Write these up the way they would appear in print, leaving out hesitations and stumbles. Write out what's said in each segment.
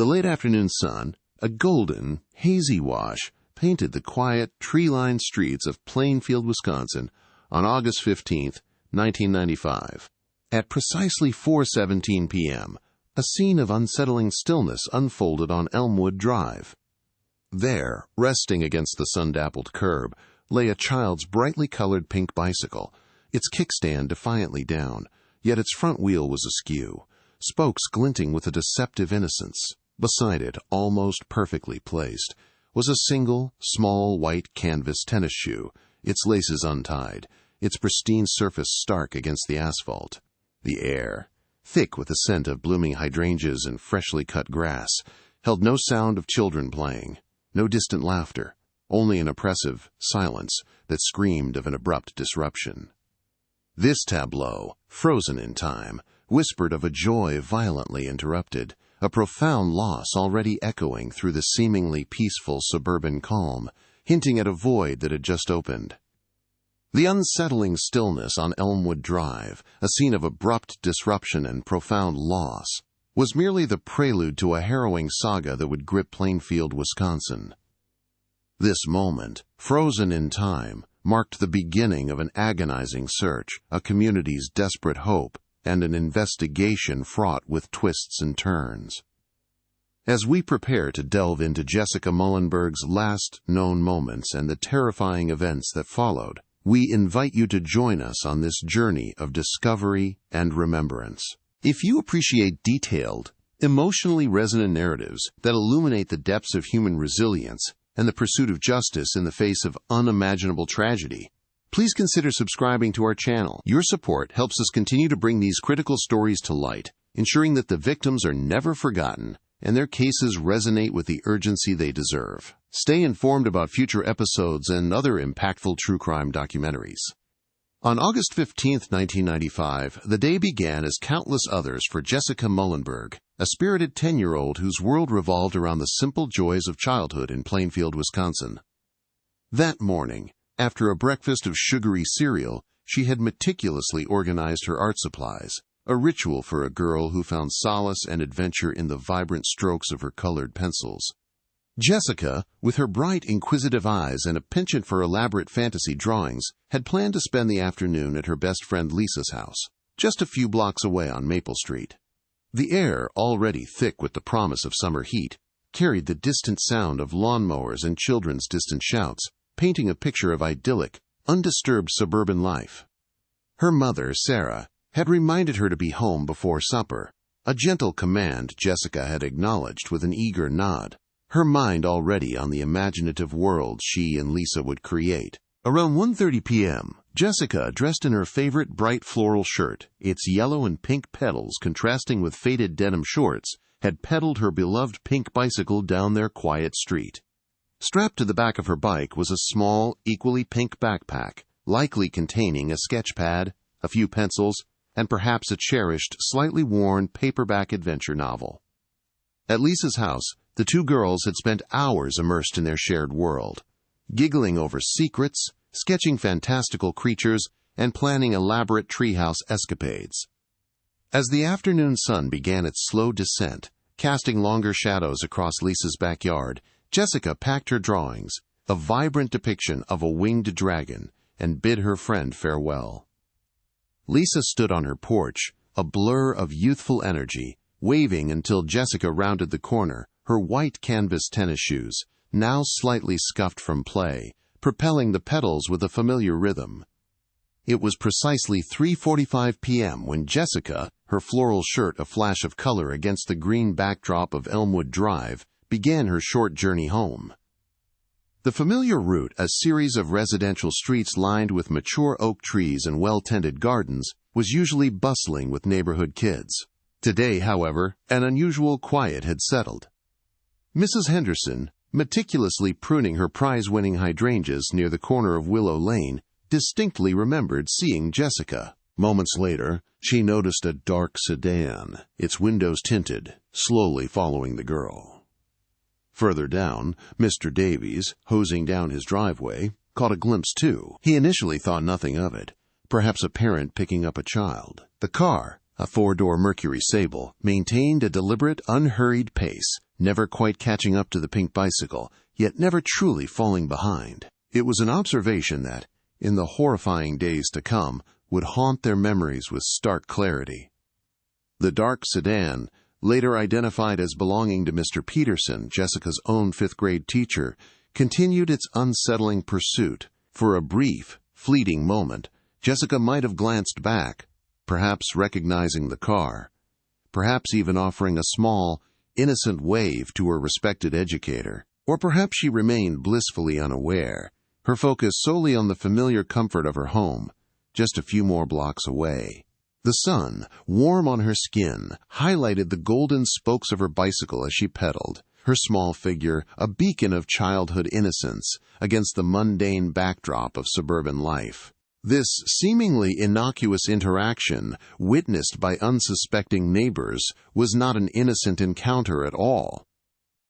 The late afternoon sun, a golden, hazy wash, painted the quiet, tree-lined streets of Plainfield, Wisconsin on August 15, 1995. At precisely 4:17 p.m., a scene of unsettling stillness unfolded on Elmwood Drive. There, resting against the sun-dappled curb, lay a child's brightly colored pink bicycle, its kickstand defiantly down, yet its front wheel was askew, spokes glinting with a deceptive innocence. Beside it, almost perfectly placed, was a single, small white canvas tennis shoe, its laces untied, its pristine surface stark against the asphalt. The air, thick with the scent of blooming hydrangeas and freshly cut grass, held no sound of children playing, no distant laughter, only an oppressive silence that screamed of an abrupt disruption. This tableau, frozen in time, whispered of a joy violently interrupted, a profound loss already echoing through the seemingly peaceful suburban calm, hinting at a void that had just opened. The unsettling stillness on Elmwood Drive, a scene of abrupt disruption and profound loss, was merely the prelude to a harrowing saga that would grip Plainfield, Wisconsin. This moment, frozen in time, marked the beginning of an agonizing search, a community's desperate hope, and an investigation fraught with twists and turns. As we prepare to delve into Jessyca Mullenberg's last known moments and the terrifying events that followed, we invite you to join us on this journey of discovery and remembrance. If you appreciate detailed, emotionally resonant narratives that illuminate the depths of human resilience and the pursuit of justice in the face of unimaginable tragedy, please consider subscribing to our channel. Your support helps us continue to bring these critical stories to light, ensuring that the victims are never forgotten and their cases resonate with the urgency they deserve. Stay informed about future episodes and other impactful true crime documentaries. On August 15, 1995, the day began as countless others for Jessyca Mullenberg, a spirited 10-year-old whose world revolved around the simple joys of childhood in Plainfield, Wisconsin. That morning, after a breakfast of sugary cereal, she had meticulously organized her art supplies, a ritual for a girl who found solace and adventure in the vibrant strokes of her colored pencils. Jessyca, with her bright, inquisitive eyes and a penchant for elaborate fantasy drawings, had planned to spend the afternoon at her best friend Lisa's house, just a few blocks away on Maple Street. The air, already thick with the promise of summer heat, carried the distant sound of lawnmowers and children's distant shouts, painting a picture of idyllic, undisturbed suburban life. Her mother, Sarah, had reminded her to be home before supper, a gentle command Jessyca had acknowledged with an eager nod, her mind already on the imaginative world she and Lisa would create. Around 1:30 p.m., Jessyca, dressed in her favorite bright floral shirt, its yellow and pink petals contrasting with faded denim shorts, had pedaled her beloved pink bicycle down their quiet street. Strapped to the back of her bike was a small, equally pink backpack, likely containing a sketch pad, a few pencils, and perhaps a cherished, slightly worn paperback adventure novel. At Lisa's house, the two girls had spent hours immersed in their shared world, giggling over secrets, sketching fantastical creatures, and planning elaborate treehouse escapades. As the afternoon sun began its slow descent, casting longer shadows across Lisa's backyard, Jessyca packed her drawings, a vibrant depiction of a winged dragon, and bid her friend farewell. Lisa stood on her porch, a blur of youthful energy, waving until Jessyca rounded the corner, her white canvas tennis shoes, now slightly scuffed from play, propelling the pedals with a familiar rhythm. It was precisely 3:45 p.m. when Jessyca, her floral shirt a flash of color against the green backdrop of Elmwood Drive, began her short journey home. The familiar route, a series of residential streets lined with mature oak trees and well-tended gardens, was usually bustling with neighborhood kids. Today, however, an unusual quiet had settled. Mrs. Henderson, meticulously pruning her prize-winning hydrangeas near the corner of Willow Lane, distinctly remembered seeing Jessyca. Moments later, she noticed a dark sedan, its windows tinted, slowly following the girl. Further down, Mr. Davies, hosing down his driveway, caught a glimpse too. He initially thought nothing of it, perhaps a parent picking up a child. The car, a four-door Mercury Sable, maintained a deliberate, unhurried pace, never quite catching up to the pink bicycle, yet never truly falling behind. It was an observation that, in the horrifying days to come, would haunt their memories with stark clarity. The dark sedan, later identified as belonging to Mr. Peterson, Jessica's own fifth-grade teacher, continued its unsettling pursuit. For a brief, fleeting moment, Jessica might have glanced back, perhaps recognizing the car, perhaps even offering a small, innocent wave to her respected educator. Or perhaps she remained blissfully unaware, her focus solely on the familiar comfort of her home, just a few more blocks away. The sun, warm on her skin, highlighted the golden spokes of her bicycle as she pedaled, her small figure a beacon of childhood innocence against the mundane backdrop of suburban life. This seemingly innocuous interaction, witnessed by unsuspecting neighbors, was not an innocent encounter at all.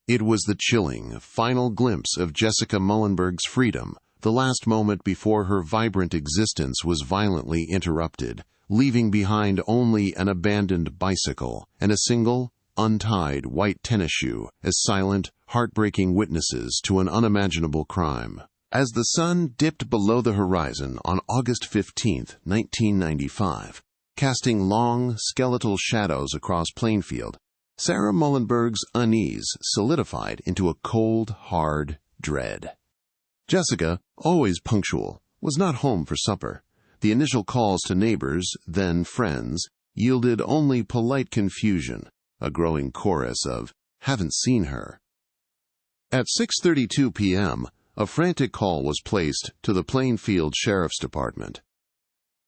It was the chilling, final glimpse of Jessyca Mullenberg's freedom, the last moment before her vibrant existence was violently interrupted, leaving behind only an abandoned bicycle and a single, untied white tennis shoe as silent, heartbreaking witnesses to an unimaginable crime. As the sun dipped below the horizon on August 15, 1995, casting long, skeletal shadows across Plainfield, Sarah Mullenberg's unease solidified into a cold, hard dread. Jessica, always punctual, was not home for supper. The initial calls to neighbors, then friends, yielded only polite confusion, a growing chorus of, "Haven't seen her." At 6:32 p.m., a frantic call was placed to the Plainfield Sheriff's Department.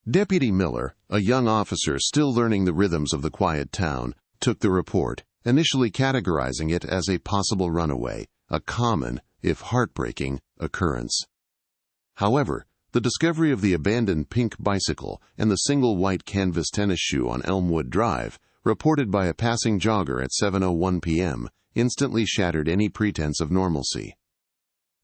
Deputy Miller, a young officer still learning the rhythms of the quiet town, took the report, initially categorizing it as a possible runaway, a common, if heartbreaking, occurrence. However, the discovery of the abandoned pink bicycle and the single white canvas tennis shoe on Elmwood Drive, reported by a passing jogger at 7:01 p.m., instantly shattered any pretense of normalcy.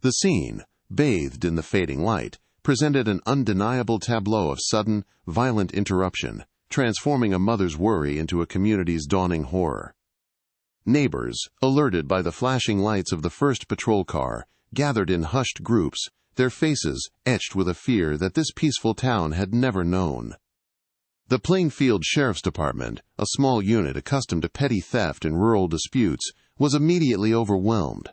The scene, bathed in the fading light, presented an undeniable tableau of sudden, violent interruption, transforming a mother's worry into a community's dawning horror. Neighbors, alerted by the flashing lights of the first patrol car, gathered in hushed groups, their faces etched with a fear that this peaceful town had never known. The Plainfield Sheriff's Department, a small unit accustomed to petty theft and rural disputes, was immediately overwhelmed.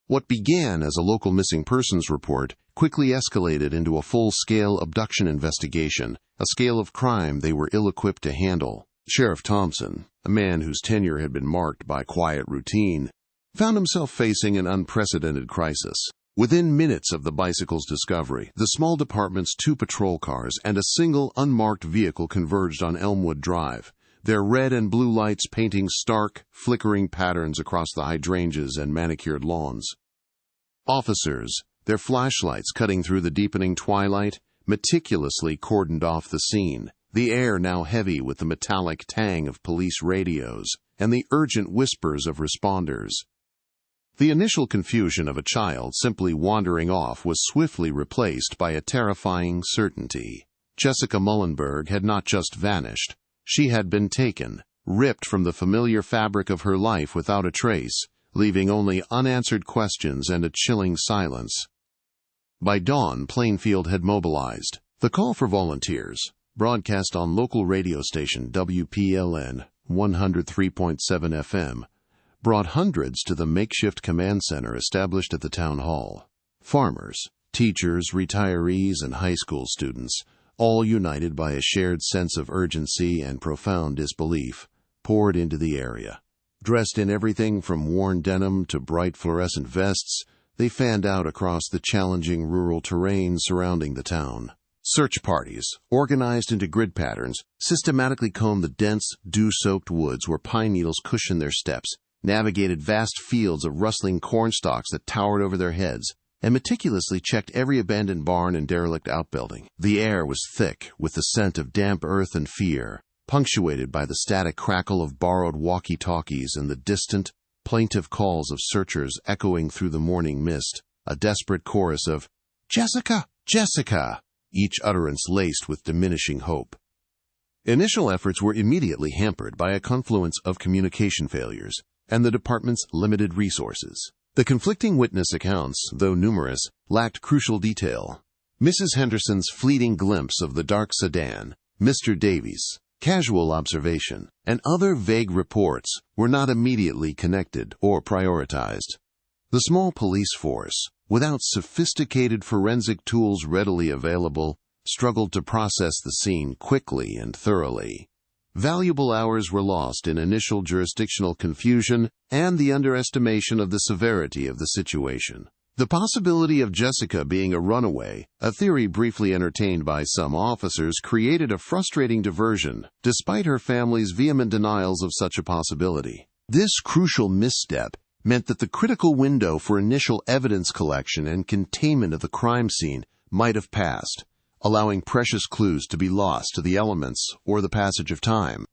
What began as a local missing persons report quickly escalated into a full-scale abduction investigation, a scale of crime they were ill-equipped to handle. Sheriff Thompson, a man whose tenure had been marked by quiet routine, found himself facing an unprecedented crisis. Within minutes of the bicycle's discovery, the small department's 2 patrol cars and a single unmarked vehicle converged on Elmwood Drive, their red and blue lights painting stark, flickering patterns across the hydrangeas and manicured lawns. Officers, their flashlights cutting through the deepening twilight, meticulously cordoned off the scene, the air now heavy with the metallic tang of police radios and the urgent whispers of responders. The initial confusion of a child simply wandering off was swiftly replaced by a terrifying certainty. Jessyca Mullenberg had not just vanished. She had been taken, ripped from the familiar fabric of her life without a trace, leaving only unanswered questions and a chilling silence. By dawn, Plainfield had mobilized. The call for volunteers, broadcast on local radio station WPLN 103.7 FM, brought hundreds to the makeshift command center established at the town hall. Farmers, teachers, retirees, and high school students, all united by a shared sense of urgency and profound disbelief, poured into the area. Dressed in everything from worn denim to bright fluorescent vests, they fanned out across the challenging rural terrain surrounding the town. Search parties, organized into grid patterns, systematically combed the dense, dew-soaked woods where pine needles cushioned their steps, navigated vast fields of rustling cornstalks that towered over their heads, and meticulously checked every abandoned barn and derelict outbuilding. The air was thick with the scent of damp earth and fear, punctuated by the static crackle of borrowed walkie-talkies and the distant, plaintive calls of searchers echoing through the morning mist, a desperate chorus of, "Jessica! Jessica!" each utterance laced with diminishing hope. Initial efforts were immediately hampered by a confluence of communication failures. and the department's limited resources. The conflicting witness accounts, though numerous, lacked crucial detail. Mrs. Henderson's fleeting glimpse of the dark sedan, Mr. Davies' casual observation, and other vague reports were not immediately connected or prioritized. The small police force, without sophisticated forensic tools readily available, struggled to process the scene quickly and thoroughly. Valuable hours were lost in initial jurisdictional confusion and the underestimation of the severity of the situation. The possibility of Jessyca being a runaway, a theory briefly entertained by some officers, created a frustrating diversion, despite her family's vehement denials of such a possibility. This crucial misstep meant that the critical window for initial evidence collection and containment of the crime scene might have passed, allowing precious clues to be lost to the elements or the passage of time.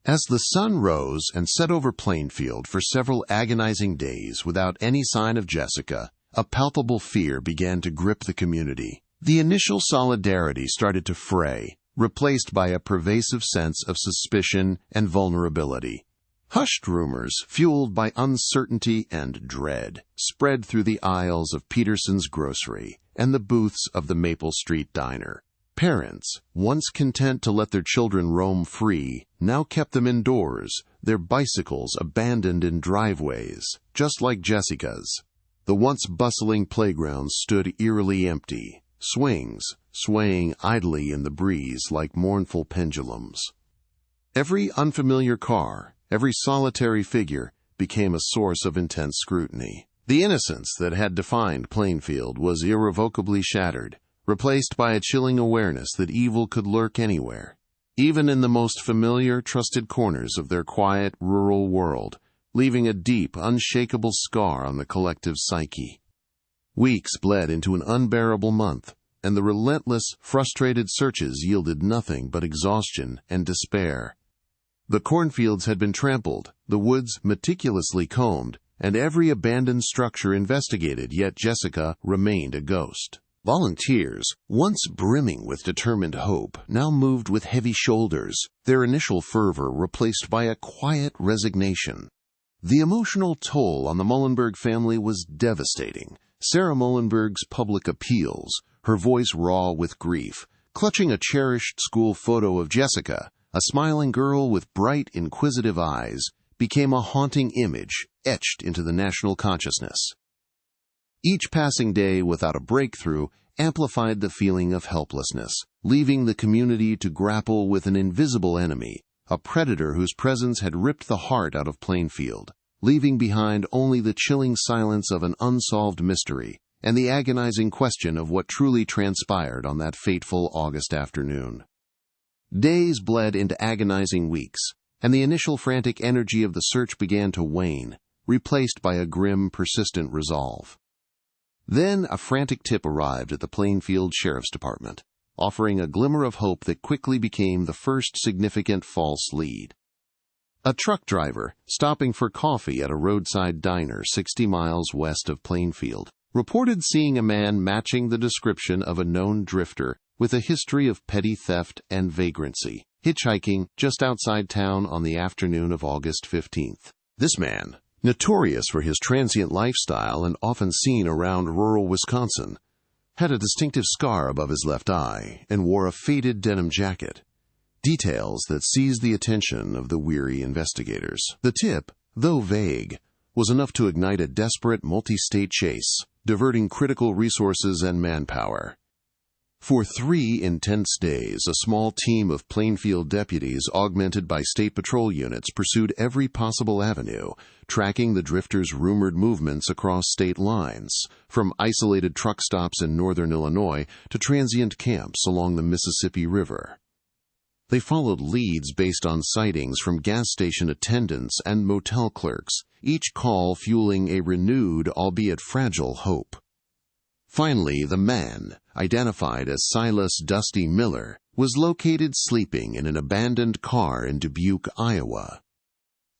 As the sun rose and set over Plainfield for several agonizing days without any sign of Jessyca, a palpable fear began to grip the community. The initial solidarity started to fray, replaced by a pervasive sense of suspicion and vulnerability. Hushed rumors, fueled by uncertainty and dread, spread through the aisles of Peterson's grocery and the booths of the Maple Street diner. Parents, once content to let their children roam free, now kept them indoors, their bicycles abandoned in driveways, just like Jessyca's. The once bustling playground stood eerily empty, swings swaying idly in the breeze like mournful pendulums. Every unfamiliar car, every solitary figure, became a source of intense scrutiny. The innocence that had defined Plainfield was irrevocably shattered, replaced by a chilling awareness that evil could lurk anywhere, even in the most familiar, trusted corners of their quiet, rural world, leaving a deep, unshakable scar on the collective psyche. Weeks bled into an unbearable month, and the relentless, frustrated searches yielded nothing but exhaustion and despair. The cornfields had been trampled, the woods meticulously combed, and every abandoned structure investigated, yet Jessyca remained a ghost. Volunteers, once brimming with determined hope, now moved with heavy shoulders, their initial fervor replaced by a quiet resignation. The emotional toll on the Mullenberg family was devastating. Sarah Mullenberg's public appeals, her voice raw with grief, clutching a cherished school photo of Jessyca, a smiling girl with bright, inquisitive eyes, became a haunting image etched into the national consciousness. Each passing day without a breakthrough amplified the feeling of helplessness, leaving the community to grapple with an invisible enemy, a predator whose presence had ripped the heart out of Plainfield, leaving behind only the chilling silence of an unsolved mystery and the agonizing question of what truly transpired on that fateful August afternoon. Days bled into agonizing weeks, and the initial frantic energy of the search began to wane, replaced by a grim, persistent resolve. Then a frantic tip arrived at the Plainfield Sheriff's Department, offering a glimmer of hope that quickly became the first significant false lead. A truck driver, stopping for coffee at a roadside diner 60 miles west of Plainfield, reported seeing a man matching the description of a known drifter with a history of petty theft and vagrancy, hitchhiking just outside town on the afternoon of August 15th. This man, notorious for his transient lifestyle and often seen around rural Wisconsin, had a distinctive scar above his left eye and wore a faded denim jacket, details that seized the attention of the weary investigators. The tip, though vague, was enough to ignite a desperate multi-state chase, diverting critical resources and manpower. For 3 intense days, a small team of Plainfield deputies augmented by state patrol units pursued every possible avenue, tracking the drifter's rumored movements across state lines, from isolated truck stops in northern Illinois to transient camps along the Mississippi River. They followed leads based on sightings from gas station attendants and motel clerks, each call fueling a renewed, albeit fragile, hope. Finally, the man, identified as Silas Dusty Miller, was located sleeping in an abandoned car in Dubuque, Iowa.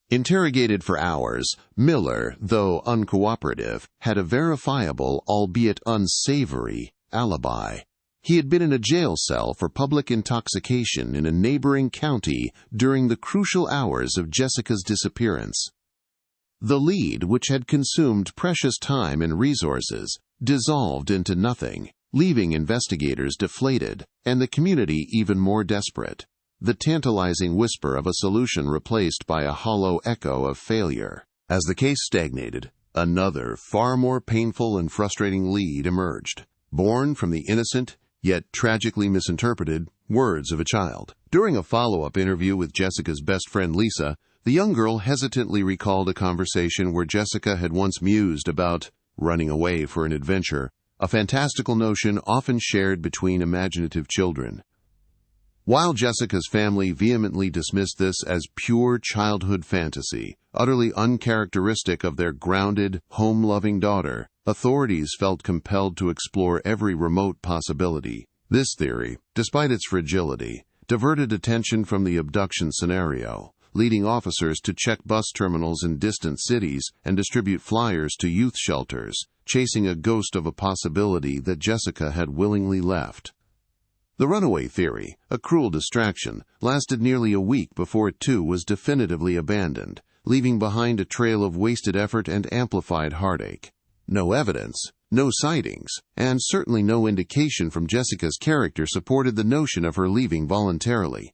Interrogated for hours, Miller, though uncooperative, had a verifiable, albeit unsavory, alibi. He had been in a jail cell for public intoxication in a neighboring county during the crucial hours of Jessyca's disappearance. The lead, which had consumed precious time and resources, dissolved into nothing, leaving investigators deflated and the community even more desperate. The tantalizing whisper of a solution replaced by a hollow echo of failure. As the case stagnated, another, far more painful and frustrating lead emerged, born from the innocent, yet tragically misinterpreted, words of a child. During a follow-up interview with Jessica's best friend Lisa, the young girl hesitantly recalled a conversation where Jessyca had once mused about running away for an adventure, a fantastical notion often shared between imaginative children. While Jessica's family vehemently dismissed this as pure childhood fantasy, utterly uncharacteristic of their grounded, home-loving daughter, authorities felt compelled to explore every remote possibility. This theory, despite its fragility, diverted attention from the abduction scenario, leading officers to check bus terminals in distant cities and distribute flyers to youth shelters, chasing a ghost of a possibility that Jessyca had willingly left. The runaway theory, a cruel distraction, lasted nearly a week before it too was definitively abandoned, leaving behind a trail of wasted effort and amplified heartache. No evidence, no sightings, and certainly no indication from Jessica's character supported the notion of her leaving voluntarily.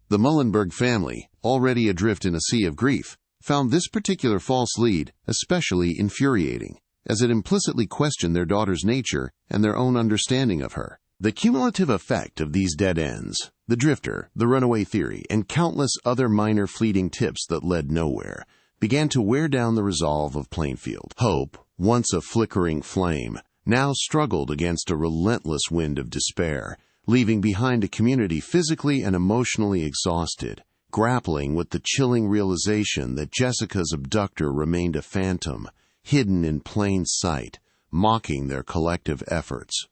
The Mullenberg family, already adrift in a sea of grief, found this particular false lead especially infuriating, as it implicitly questioned their daughter's nature and their own understanding of her. The cumulative effect of these dead ends, the drifter, the runaway theory, and countless other minor fleeting tips that led nowhere, began to wear down the resolve of Plainfield. Hope, once a flickering flame, now struggled against a relentless wind of despair, leaving behind a community physically and emotionally exhausted, grappling with the chilling realization that Jessica's abductor remained a phantom, hidden in plain sight, mocking their collective efforts.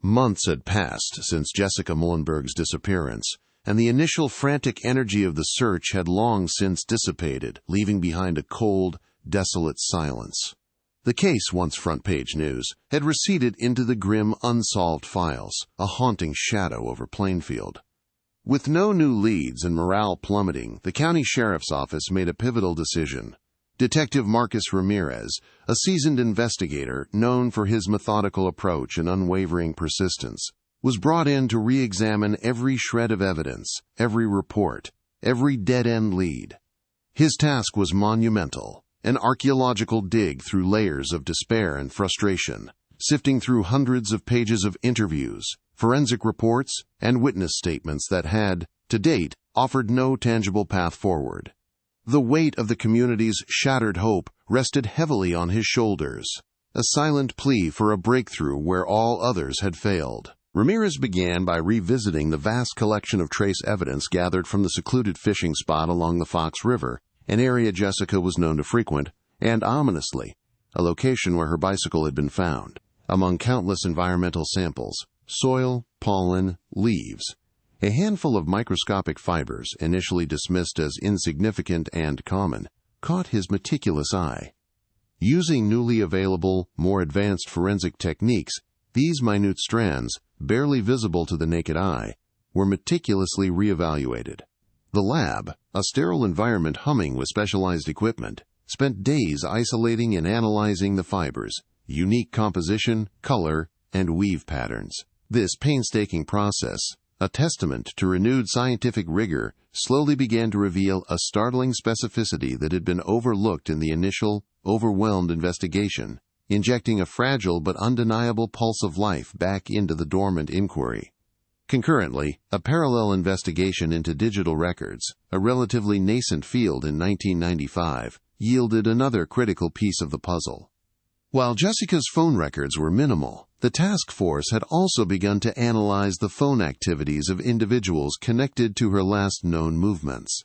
Months had passed since Jessyca Mullenberg's disappearance, and the initial frantic energy of the search had long since dissipated, leaving behind a cold, desolate silence. The case, once front-page news, had receded into the grim, unsolved files, a haunting shadow over Plainfield. With no new leads and morale plummeting, the county sheriff's office made a pivotal decision. Detective Marcus Ramirez, a seasoned investigator known for his methodical approach and unwavering persistence, was brought in to re-examine every shred of evidence, every report, every dead-end lead. His task was monumental, an archaeological dig through layers of despair and frustration, sifting through hundreds of pages of interviews, forensic reports, and witness statements that had, to date, offered no tangible path forward. The weight of the community's shattered hope rested heavily on his shoulders, a silent plea for a breakthrough where all others had failed. Ramirez began by revisiting the vast collection of trace evidence gathered from the secluded fishing spot along the Fox River, an area Jessyca was known to frequent, and ominously, a location where her bicycle had been found. Among countless environmental samples, soil, pollen, leaves, a handful of microscopic fibers, initially dismissed as insignificant and common, caught his meticulous eye. Using newly available, more advanced forensic techniques, these minute strands, barely visible to the naked eye, were meticulously reevaluated. The lab, a sterile environment humming with specialized equipment, spent days isolating and analyzing the fibers, unique composition, color, and weave patterns. This painstaking process, a testament to renewed scientific rigor, slowly began to reveal a startling specificity that had been overlooked in the initial, overwhelmed investigation, injecting a fragile but undeniable pulse of life back into the dormant inquiry. Concurrently, a parallel investigation into digital records, a relatively nascent field in 1995, yielded another critical piece of the puzzle. While Jessica's phone records were minimal, the task force had also begun to analyze the phone activities of individuals connected to her last known movements.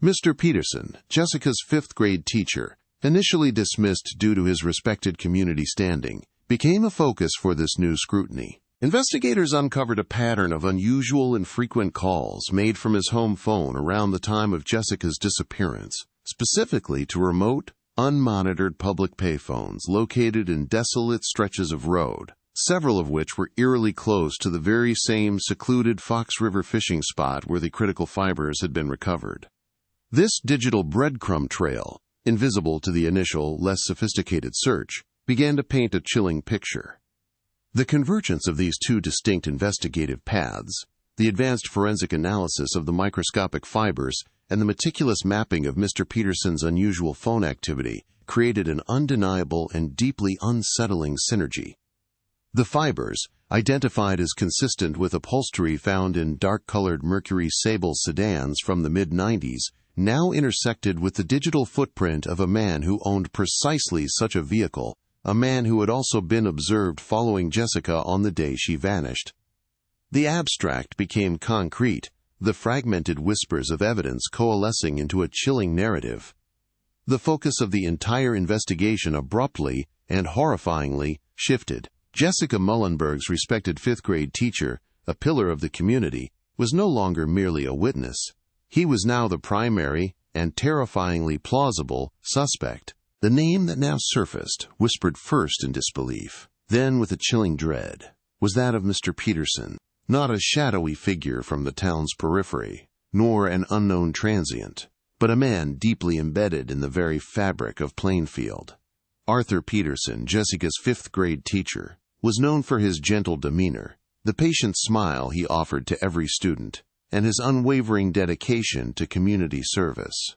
Mr. Peterson, Jessica's fifth-grade teacher, initially dismissed due to his respected community standing, became a focus for this new scrutiny. Investigators uncovered a pattern of unusual and frequent calls made from his home phone around the time of Jessica's disappearance, specifically to remote, unmonitored public payphones located in desolate stretches of road, several of which were eerily close to the very same secluded Fox River fishing spot where the critical fibers had been recovered. This digital breadcrumb trail, invisible to the initial, less sophisticated search, began to paint a chilling picture. The convergence of these two distinct investigative paths, the advanced forensic analysis of the microscopic fibers and the meticulous mapping of Mr. Peterson's unusual phone activity, created an undeniable and deeply unsettling synergy. The fibers, identified as consistent with upholstery found in dark-colored Mercury Sable sedans from the mid-90s, now intersected with the digital footprint of a man who owned precisely such a vehicle, a man who had also been observed following Jessyca on the day she vanished. The abstract became concrete, the fragmented whispers of evidence coalescing into a chilling narrative. The focus of the entire investigation abruptly and horrifyingly shifted. Jessyca Mullenberg's respected fifth-grade teacher, a pillar of the community, was no longer merely a witness. He was now the primary and terrifyingly plausible suspect. The name that now surfaced, whispered first in disbelief, then with a chilling dread, was that of Mr. Peterson, not a shadowy figure from the town's periphery, nor an unknown transient, but a man deeply embedded in the very fabric of Plainfield. Arthur Peterson, Jessyca's fifth-grade teacher, was known for his gentle demeanor, the patient smile he offered to every student, and his unwavering dedication to community service.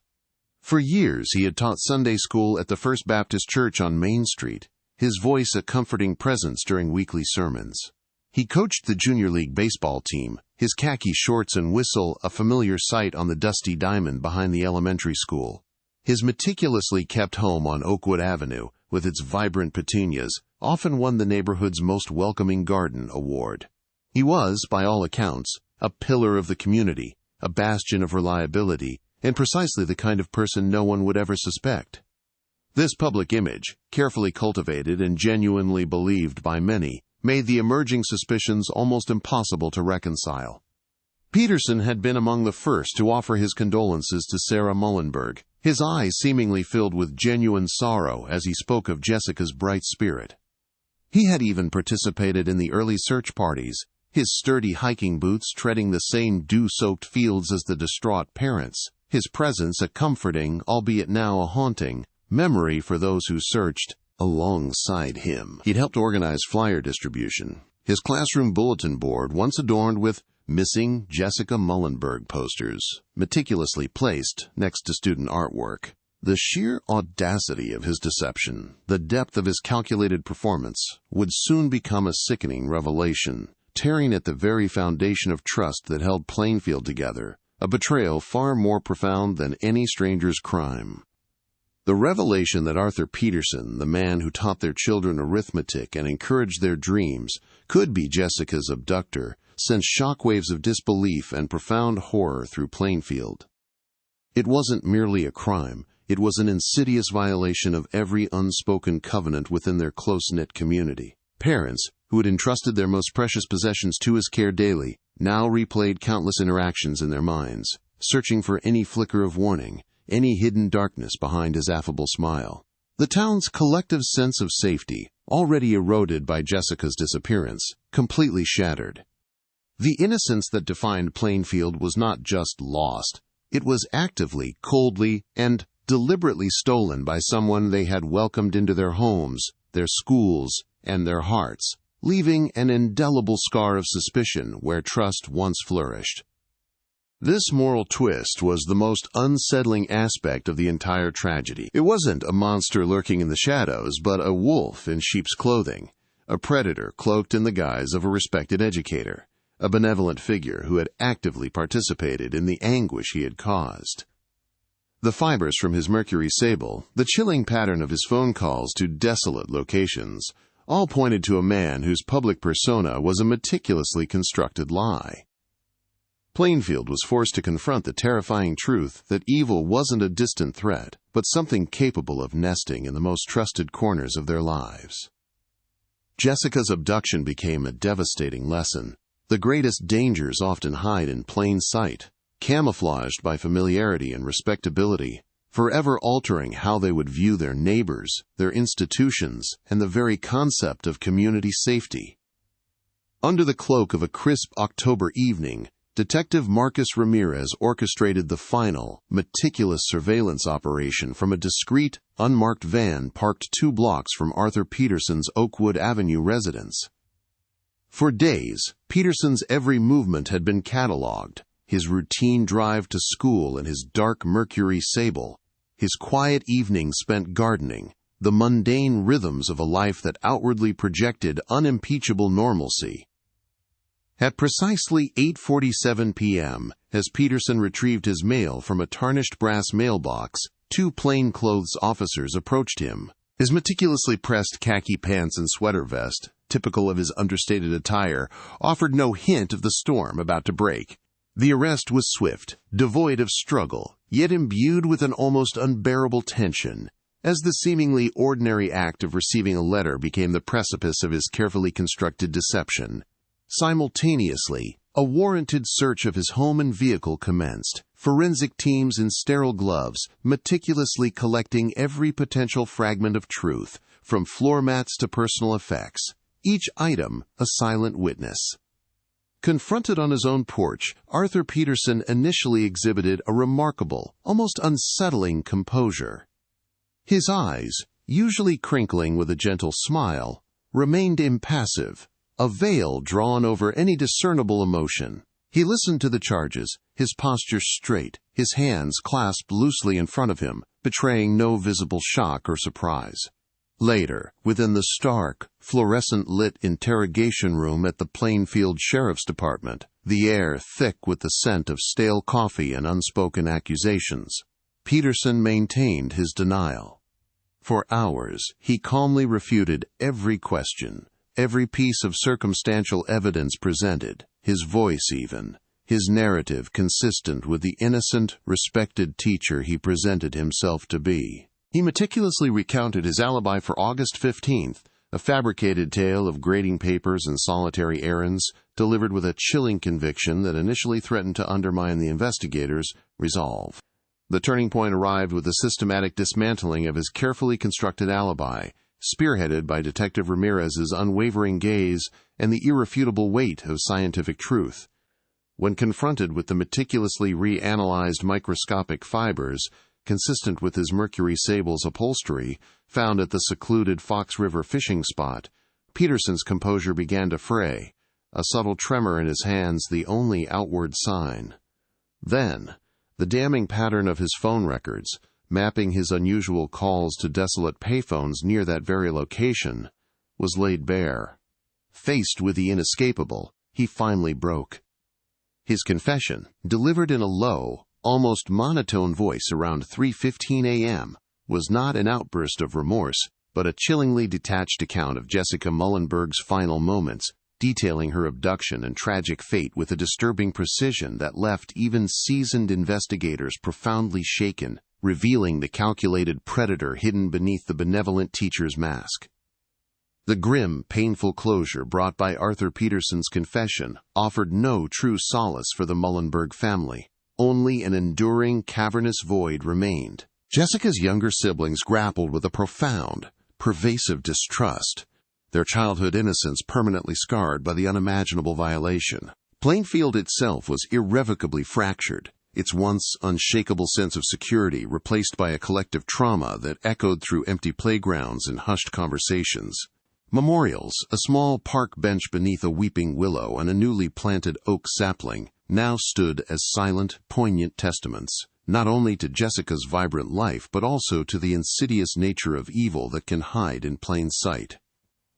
For years he had taught Sunday school at the First Baptist Church on Main Street, his voice a comforting presence during weekly sermons. He coached the Junior League baseball team, his khaki shorts and whistle a familiar sight on the dusty diamond behind the elementary school. His meticulously kept home on Oakwood Avenue, with its vibrant petunias, often won the neighborhood's Most Welcoming Garden award. He was, by all accounts, a pillar of the community, a bastion of reliability, and precisely the kind of person no one would ever suspect. This public image, carefully cultivated and genuinely believed by many, made the emerging suspicions almost impossible to reconcile. Peterson had been among the first to offer his condolences to Sarah Mullenberg, his eyes seemingly filled with genuine sorrow as he spoke of Jessyca's bright spirit. He had even participated in the early search parties, his sturdy hiking boots treading the same dew-soaked fields as the distraught parents, his presence a comforting, albeit now a haunting, memory for those who searched alongside him. He'd helped organize flyer distribution, his classroom bulletin board once adorned with "Missing Jessyca Mullenberg" posters, meticulously placed next to student artwork. The sheer audacity of his deception, the depth of his calculated performance, would soon become a sickening revelation, tearing at the very foundation of trust that held Plainfield together, a betrayal far more profound than any stranger's crime. The revelation that Arthur Peterson, the man who taught their children arithmetic and encouraged their dreams, could be Jessyca's abductor, sent shockwaves of disbelief and profound horror through Plainfield. It wasn't merely a crime, it was an insidious violation of every unspoken covenant within their close-knit community. Parents, who had entrusted their most precious possessions to his care daily, now replayed countless interactions in their minds, searching for any flicker of warning, any hidden darkness behind his affable smile. The town's collective sense of safety, already eroded by Jessyca's disappearance, completely shattered. The innocence that defined Plainfield was not just lost, it was actively, coldly, and deliberately stolen by someone they had welcomed into their homes, their schools, and their hearts, leaving an indelible scar of suspicion where trust once flourished. This moral twist was the most unsettling aspect of the entire tragedy. It wasn't a monster lurking in the shadows, but a wolf in sheep's clothing, a predator cloaked in the guise of a respected educator, a benevolent figure who had actively participated in the anguish he had caused. The fibers from his Mercury Sable, the chilling pattern of his phone calls to desolate locations, all pointed to a man whose public persona was a meticulously constructed lie. Plainfield was forced to confront the terrifying truth that evil wasn't a distant threat, but something capable of nesting in the most trusted corners of their lives. Jessyca's abduction became a devastating lesson. The greatest dangers often hide in plain sight, camouflaged by familiarity and respectability, forever altering how they would view their neighbors, their institutions, and the very concept of community safety. Under the cloak of a crisp October evening, Detective Marcus Ramirez orchestrated the final, meticulous surveillance operation from a discreet, unmarked van parked 2 blocks from Arthur Peterson's Oakwood Avenue residence. For days, Peterson's every movement had been catalogued: his routine drive to school in his dark Mercury Sable, his quiet evenings spent gardening, the mundane rhythms of a life that outwardly projected unimpeachable normalcy. At precisely 8:47 p.m., as Peterson retrieved his mail from a tarnished brass mailbox, 2 plainclothes officers approached him. His meticulously pressed khaki pants and sweater vest, typical of his understated attire, offered no hint of the storm about to break. The arrest was swift, devoid of struggle, yet imbued with an almost unbearable tension, as the seemingly ordinary act of receiving a letter became the precipice of his carefully constructed deception. Simultaneously, a warranted search of his home and vehicle commenced, forensic teams in sterile gloves meticulously collecting every potential fragment of truth, from floor mats to personal effects, each item a silent witness. Confronted on his own porch, Arthur Peterson initially exhibited a remarkable, almost unsettling composure. His eyes, usually crinkling with a gentle smile, remained impassive, a veil drawn over any discernible emotion. He listened to the charges, his posture straight, his hands clasped loosely in front of him, betraying no visible shock or surprise. Later, within the stark, fluorescent-lit interrogation room at the Plainfield Sheriff's Department, the air thick with the scent of stale coffee and unspoken accusations, Peterson maintained his denial. For hours, he calmly refuted every question, every piece of circumstantial evidence presented, his voice even, his narrative consistent with the innocent, respected teacher he presented himself to be. He meticulously recounted his alibi for August 15th, a fabricated tale of grading papers and solitary errands, delivered with a chilling conviction that initially threatened to undermine the investigators' resolve. The turning point arrived with the systematic dismantling of his carefully constructed alibi, spearheaded by Detective Ramirez's unwavering gaze and the irrefutable weight of scientific truth. When confronted with the meticulously reanalyzed microscopic fibers, consistent with his Mercury Sable's upholstery, found at the secluded Fox River fishing spot, Peterson's composure began to fray, a subtle tremor in his hands the only outward sign. Then, the damning pattern of his phone records, mapping his unusual calls to desolate payphones near that very location, was laid bare. Faced with the inescapable, he finally broke. His confession, delivered in a low, almost monotone voice around 3:15 a.m., was not an outburst of remorse, but a chillingly detached account of Jessyca Mullenberg's final moments, detailing her abduction and tragic fate with a disturbing precision that left even seasoned investigators profoundly shaken, revealing the calculated predator hidden beneath the benevolent teacher's mask. The grim, painful closure brought by Arthur Peterson's confession offered no true solace for the Mullenberg family. Only an enduring, cavernous void remained. Jessica's younger siblings grappled with a profound, pervasive distrust, their childhood innocence permanently scarred by the unimaginable violation. Plainfield itself was irrevocably fractured, its once unshakable sense of security replaced by a collective trauma that echoed through empty playgrounds and hushed conversations. Memorials, a small park bench beneath a weeping willow and a newly planted oak sapling, now stood as silent, poignant testaments, not only to Jessica's vibrant life but also to the insidious nature of evil that can hide in plain sight.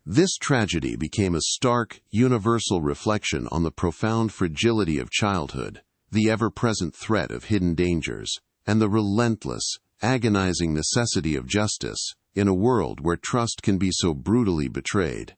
This tragedy became a stark, universal reflection on the profound fragility of childhood, the ever-present threat of hidden dangers, and the relentless, agonizing necessity of justice in a world where trust can be so brutally betrayed.